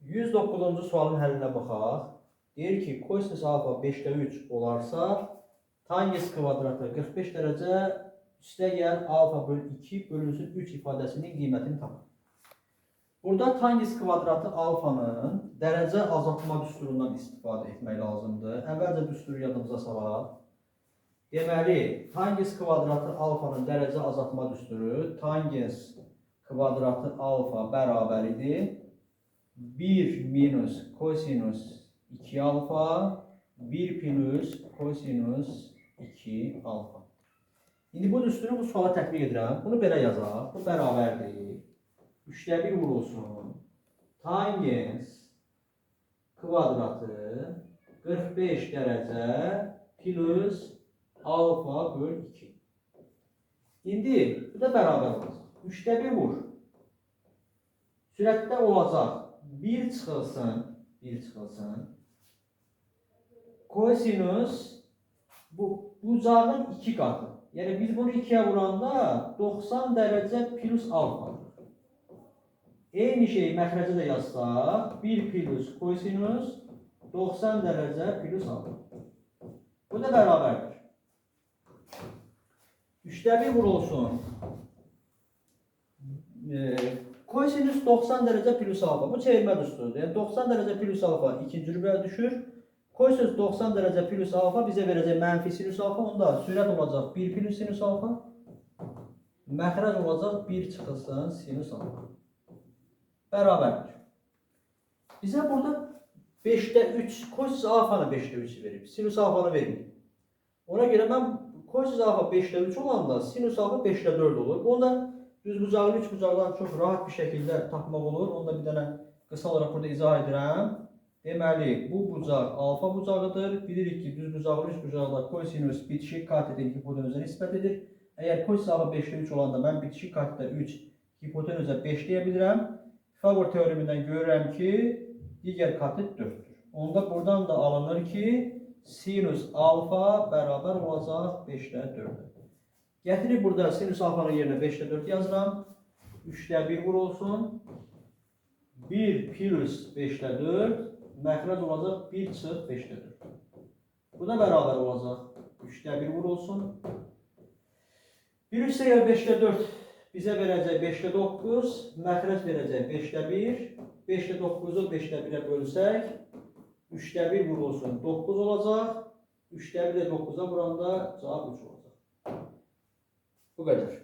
109-cu sualın həllinə baxaq. Deyir ki, kosinus alfa 5'də 3 olarsa, tangens kvadratı 45 dərəcə üstəgəl alfa bölü 2 bölünsün 3 ifadəsinin qiymətini tapın. Burada tangens kvadratı alfanın dərəcə azaltma düsturundan istifadə etmək lazımdır. Əvvəlcə düsturu yadımıza salaq. Deməli, tangens kvadratı alfanın dərəcə azaltma düsturu tangens kvadratı alfa bərabər idi 1 minus kosinus 2 alfa 1 plus kosinus 2 alfa. İndi bu düsturu bu suala tətbiq edirəm. Bunu belə yazaq. Bu bərabərdir. 3'də 1 vurulsun. Tangens kvadratı 45 dərəcə plus alfa böl 2. İndi bu da bərabər olacaq. 3'də 1 vur. Sürətdə olacaq. 1 çıxılsın. 1 çıxılsın. Kosinus bu bucağın 2 qatı. Yəni biz bunu 2'ye vuranda 90 dərəcə plus alfa. Eyni şeyi məxrəcə də yazsaq, 1 plus kosinus 90 dərəcə plus alfa. Bu da bərabərdir. 3'də 1 vurulsun. Kosinus 90 dərəcə plus alfa. Bu çevirmə düsturudur. Yəni 90 dərəcə plus alfa ikinci rübəyə düşür. Kosinus 90 dərəcə plus alfa bizə verəcək mənfi sinüs alfa. Onda sürət olacaq 1 plus sinüs alfa. Məxrəc olacaq 1 çıxılsın sinüs alfa. Bərabərdir. Bizə burada 5'də 3, kosinus alfanı 5'də 3 verib. Sinüs alfanı vermir. Ona görə mən kosinus alfa 5'də 3 olanda sinüs alfa 5'də 4 olur. Onda düz bucağın 3 bucaqdan çox rahat bir şəkildə tapmaq olur. Onda bir dənə qısa olaraq burada izah edirəm. Deməli, bu bucaq alfa bucağıdır. Bilirik ki, düz bucağın 3 bucaqda kosinus bitişik katetin hipotenüzə nisbət edir. Əgər kosinus alfa 5'də 3 olanda mən bitişik katetə 3 hipotenüzə 5 deyə bilirəm. Favor teoremindən görürəm ki, digər katet 4'dür. Onda buradan da alınır ki, sinüs alfa bərabər olacaq 5'də 4'ə. Gətirib burada sinüs alfanın yerinə 5'də 4 yazıram. 3'də 1 vurulsun. 1 plus 5'də 4. Məxrəc olacaq 1 çıx 5'də 4. Bu da bərabər olacaq. 3'də 1 vurulsun. 1 üstə 5'də 4 bizə verəcək 5'də 9. Məxrəc verəcək 5'də 1. 5'də 9'u 5'də 1'ə bölsək. 3'də 1 vurulsun 9 olacaq. 3'də 1 də 9'a vuranda cavab 3 olacaq. Bu qədər.